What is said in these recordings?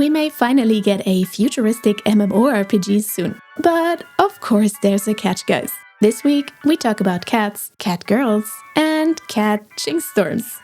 We may finally get a futuristic MMORPG soon. But of course there's a catch, guys. This week we talk about cats, cat girls, and catching storms.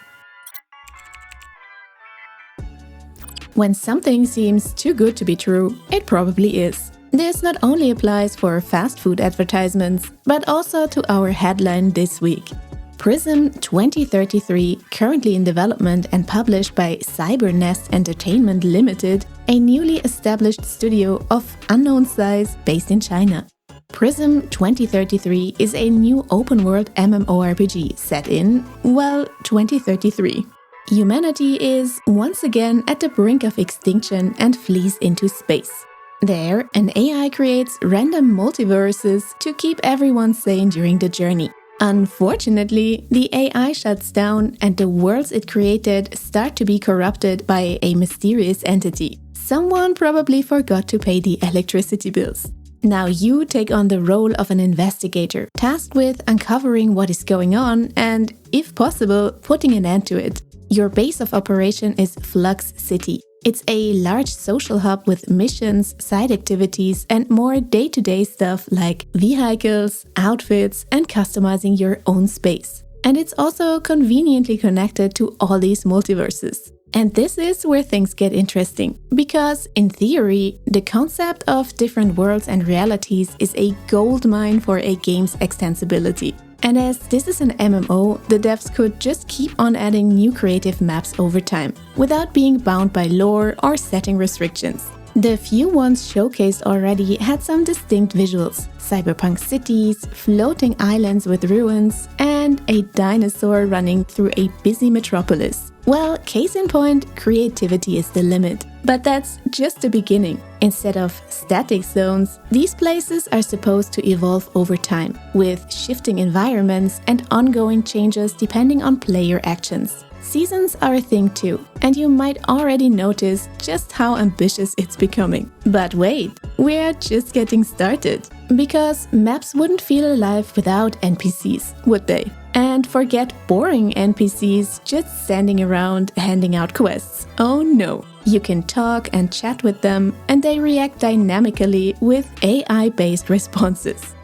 When something seems too good to be true, it probably is. This not only applies for fast food advertisements, but also to our headline this week. Prism 2033, currently in development and published by Cybernest Entertainment Limited, a newly established studio of unknown size based in China. Prism 2033 is a new open-world MMORPG set in, well, 2033. Humanity is once again at the brink of extinction and flees into space. There, an AI creates random multiverses to keep everyone sane during the journey. Unfortunately, the AI shuts down and the worlds it created start to be corrupted by a mysterious entity. Someone probably forgot to pay the electricity bills. Now you take on the role of an investigator, tasked with uncovering what is going on and, if possible, putting an end to it. Your base of operation is Flux City. It's a large social hub with missions, side activities, and more day-to-day stuff like vehicles, outfits, and customizing your own space. And it's also conveniently connected to all these multiverses. And this is where things get interesting, because in theory, the concept of different worlds and realities is a goldmine for a game's extensibility. And as this is an MMO, the devs could just keep on adding new creative maps over time, without being bound by lore or setting restrictions. The few ones showcased already had some distinct visuals: cyberpunk cities, floating islands with ruins, and a dinosaur running through a busy metropolis. Well, case in point, creativity is the limit. But that's just the beginning. Instead of static zones, these places are supposed to evolve over time, with shifting environments and ongoing changes depending on player actions. Seasons are a thing too, and you might already notice just how ambitious it's becoming. But wait, we're just getting started. Because maps wouldn't feel alive without NPCs, would they? And forget boring NPCs just standing around handing out quests. Oh no! You can talk and chat with them, and they react dynamically with AI-based responses.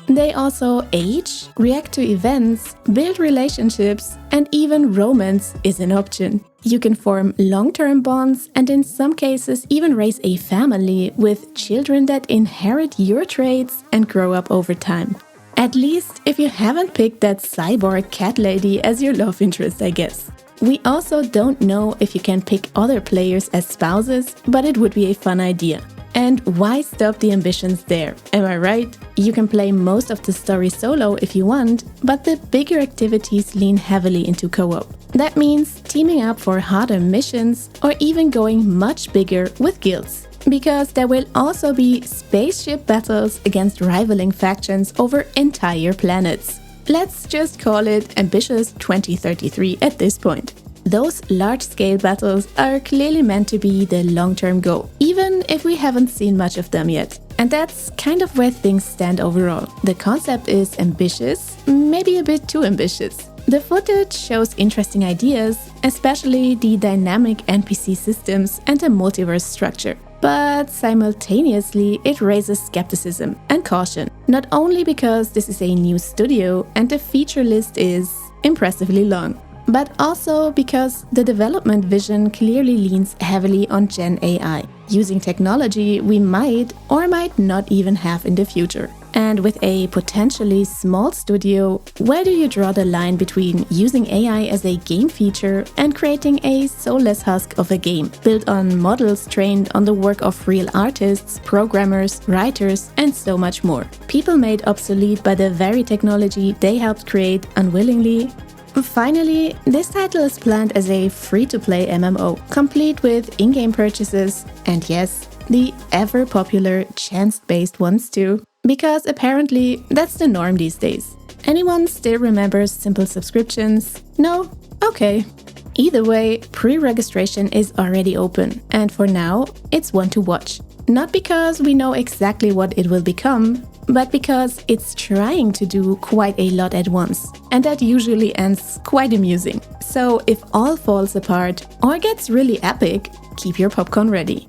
They also age, react to events, build relationships, and even romance is an option. You can form long-term bonds and in some cases even raise a family with children that inherit your traits and grow up over time. At least if you haven't picked that cyborg cat lady as your love interest, I guess. We also don't know if you can pick other players as spouses, but it would be a fun idea. And why stop the ambitions there? Am I right? You can play most of the story solo if you want, but the bigger activities lean heavily into co-op. That means teaming up for harder missions or even going much bigger with guilds. Because there will also be spaceship battles against rivaling factions over entire planets. Let's just call it Ambitious 2033 at this point. Those large-scale battles are clearly meant to be the long-term goal, even if we haven't seen much of them yet. And that's kind of where things stand overall. The concept is ambitious, maybe a bit too ambitious. The footage shows interesting ideas, especially the dynamic NPC systems and the multiverse structure. But simultaneously, it raises skepticism and caution. Not only because this is a new studio and the feature list is impressively long, but also because the development vision clearly leans heavily on Gen AI, using technology we might or might not even have in the future. And with a potentially small studio, where do you draw the line between using AI as a game feature and creating a soulless husk of a game, built on models trained on the work of real artists, programmers, writers, and so much more? People made obsolete by the very technology they helped create unwillingly. Finally, this title is planned as a free-to-play MMO, complete with in-game purchases, and yes, the ever-popular chance-based ones too, because apparently that's the norm these days. Anyone still remembers simple subscriptions? No? Okay. Either way, pre-registration is already open, and for now, it's one to watch. Not because we know exactly what it will become, but because it's trying to do quite a lot at once, and that usually ends quite amusing. So if all falls apart or gets really epic, keep your popcorn ready.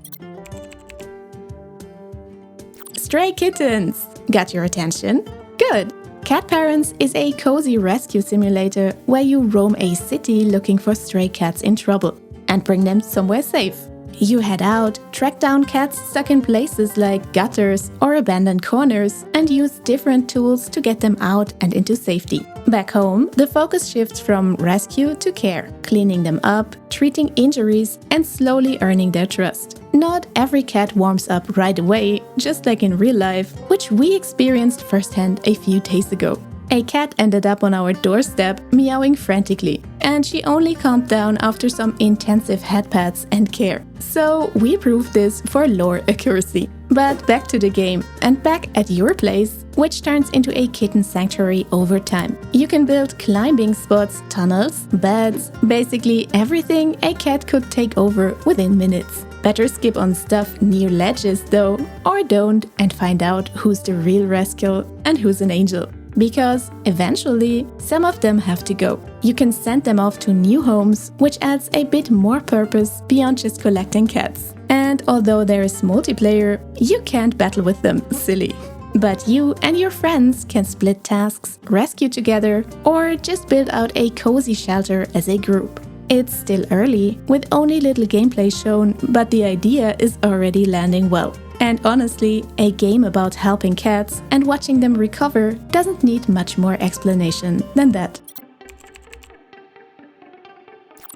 Stray kittens! Got your attention? Good! Cat Parents is a cozy rescue simulator where you roam a city looking for stray cats in trouble and bring them somewhere safe. You head out, track down cats stuck in places like gutters or abandoned corners, and use different tools to get them out and into safety. Back home, the focus shifts from rescue to care, cleaning them up, treating injuries, and slowly earning their trust. Not every cat warms up right away, just like in real life, which we experienced firsthand a few days ago. A cat ended up on our doorstep, meowing frantically, and she only calmed down after some intensive head pats and care. So we proved this for lore accuracy. But back to the game, and back at your place, which turns into a kitten sanctuary over time. You can build climbing spots, tunnels, beds, basically everything a cat could take over within minutes. Better skip on stuff near ledges though, or don't, and find out who's the real rascal and who's an angel. Because eventually, some of them have to go. You can send them off to new homes, which adds a bit more purpose beyond just collecting cats. And although there is multiplayer, you can't battle with them, silly. But you and your friends can split tasks, rescue together, or just build out a cozy shelter as a group. It's still early, with only little gameplay shown, but the idea is already landing well. And honestly, a game about helping cats and watching them recover doesn't need much more explanation than that.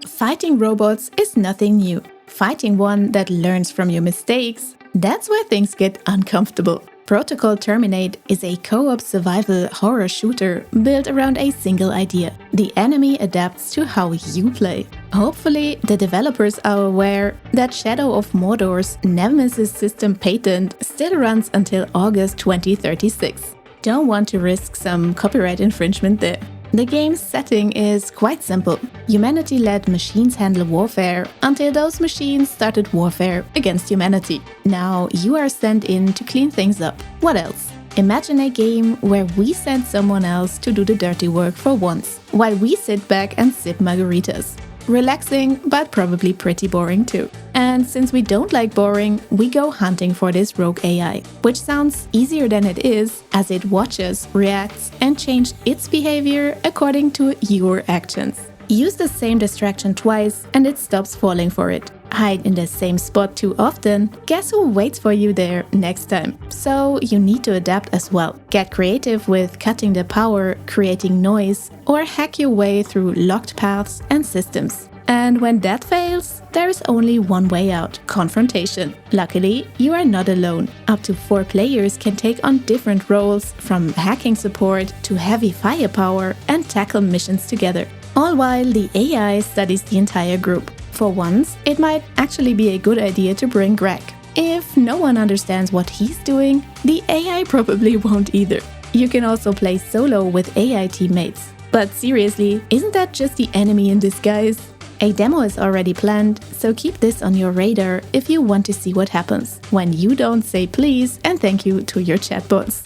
Fighting robots is nothing new. Fighting one that learns from your mistakes, that's where things get uncomfortable. Protocol Terminate is a co-op survival horror shooter built around a single idea. The enemy adapts to how you play. Hopefully, the developers are aware that Shadow of Mordor's Nemesis system patent still runs until August 2036. Don't want to risk some copyright infringement there. The game's setting is quite simple. Humanity let machines handle warfare until those machines started warfare against humanity. Now you are sent in to clean things up. What else? Imagine a game where we send someone else to do the dirty work for once, while we sit back and sip margaritas. Relaxing, but probably pretty boring too. And since we don't like boring, we go hunting for this rogue AI, which sounds easier than it is, as it watches, reacts, and changes its behavior according to your actions. Use the same distraction twice and it stops falling for it. Hide in the same spot too often, guess who waits for you there next time? So you need to adapt as well. Get creative with cutting the power, creating noise, or hack your way through locked paths and systems. And when that fails, there is only one way out: confrontation. Luckily, you are not alone. Up to 4 players can take on different roles, from hacking support to heavy firepower, and tackle missions together. All while the AI studies the entire group. For once, it might actually be a good idea to bring Greg. If no one understands what he's doing, the AI probably won't either. You can also play solo with AI teammates. But seriously, isn't that just the enemy in disguise? A demo is already planned, so keep this on your radar if you want to see what happens when you don't say please and thank you to your chatbots.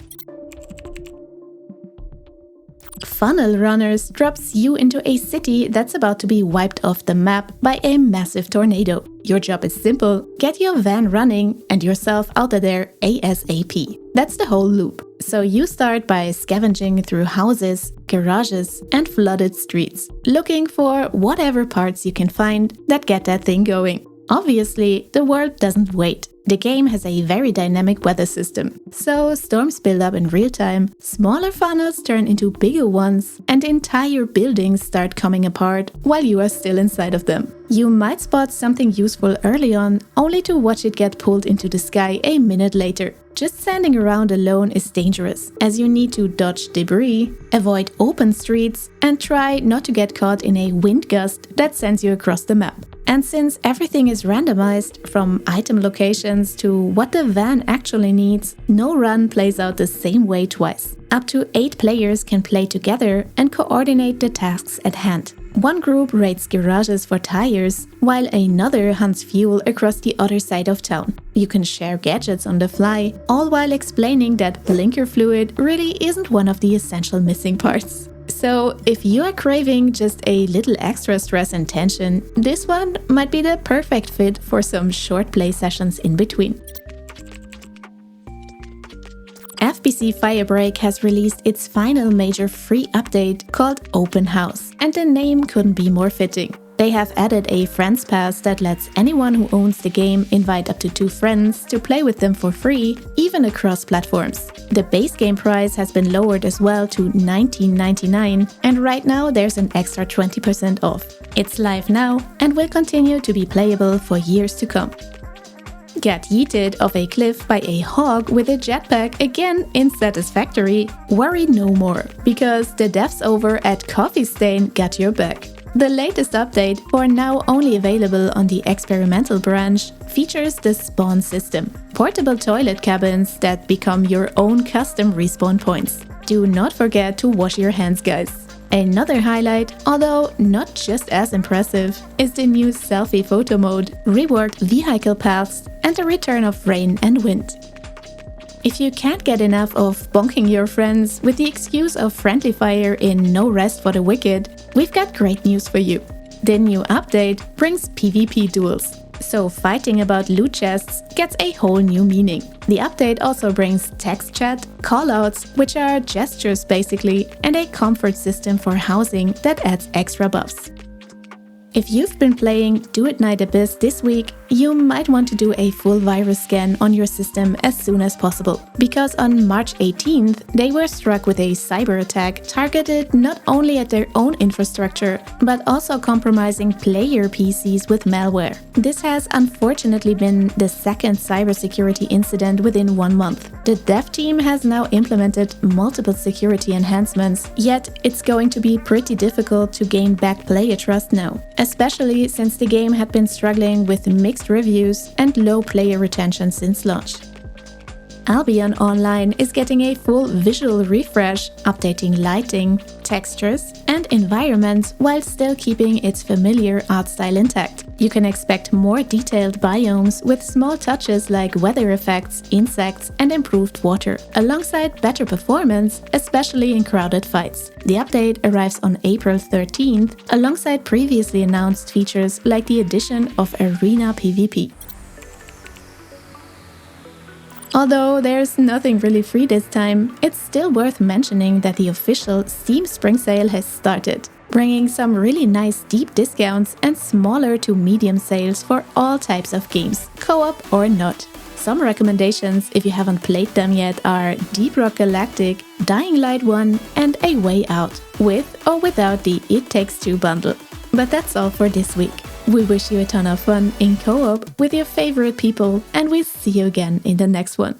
Funnel Runners drops you into a city that's about to be wiped off the map by a massive tornado. Your job is simple: get your van running and yourself out of there ASAP. That's the whole loop. So you start by scavenging through houses, garages, and flooded streets, looking for whatever parts you can find that get that thing going. Obviously, the world doesn't wait. The game has a very dynamic weather system, so storms build up in real time, smaller funnels turn into bigger ones, and entire buildings start coming apart while you are still inside of them. You might spot something useful early on, only to watch it get pulled into the sky a minute later. Just standing around alone is dangerous, as you need to dodge debris, avoid open streets, and try not to get caught in a wind gust that sends you across the map. And since everything is randomized, from item locations to what the van actually needs, no run plays out the same way twice. Up to 8 players can play together and coordinate the tasks at hand. One group raids garages for tires, while another hunts fuel across the other side of town. You can share gadgets on the fly, all while explaining that blinker fluid really isn't one of the essential missing parts. So, if you are craving just a little extra stress and tension, this one might be the perfect fit for some short play sessions in between. FBC Firebreak has released its final major free update called Open House, and the name couldn't be more fitting. They have added a Friends Pass that lets anyone who owns the game invite up to 2 friends to play with them for free, even across platforms. The base game price has been lowered as well to $19.99, and right now there's an extra 20% off. It's live now and will continue to be playable for years to come. Get yeeted off a cliff by a hog with a jetpack again in Satisfactory? Worry no more, because the devs over at Coffee Stain got your back. The latest update, for now only available on the experimental branch, features the spawn system. Portable toilet cabins that become your own custom respawn points. Do not forget to wash your hands, guys. Another highlight, although not just as impressive, is the new selfie photo mode, reworked vehicle paths, and the return of rain and wind. If you can't get enough of bonking your friends with the excuse of friendly fire in No Rest for the Wicked, we've got great news for you. The new update brings PvP duels, so fighting about loot chests gets a whole new meaning. The update also brings text chat, callouts, which are gestures basically, and a comfort system for housing that adds extra buffs. If you've been playing Duet Night Abyss this week, you might want to do a full virus scan on your system as soon as possible, because on March 18th they were struck with a cyber attack targeted not only at their own infrastructure, but also compromising player PCs with malware. This has unfortunately been the second cybersecurity incident within 1 month. The dev team has now implemented multiple security enhancements, yet it's going to be pretty difficult to gain back player trust now, especially since the game had been struggling with mixed reviews and low player retention since launch. Albion Online is getting a full visual refresh, updating lighting, textures, and environments while still keeping its familiar art style intact. You can expect more detailed biomes with small touches like weather effects, insects, and improved water, alongside better performance, especially in crowded fights. The update arrives on April 13th, alongside previously announced features like the addition of Arena PvP. Although there's nothing really free this time, it's still worth mentioning that the official Steam Spring Sale has started, bringing some really nice deep discounts and smaller to medium sales for all types of games, co-op or not. Some recommendations, if you haven't played them yet, are Deep Rock Galactic, Dying Light 1 and A Way Out, with or without the It Takes Two bundle. But that's all for this week. We wish you a ton of fun in co-op with your favorite people, and we'll see you again in the next one.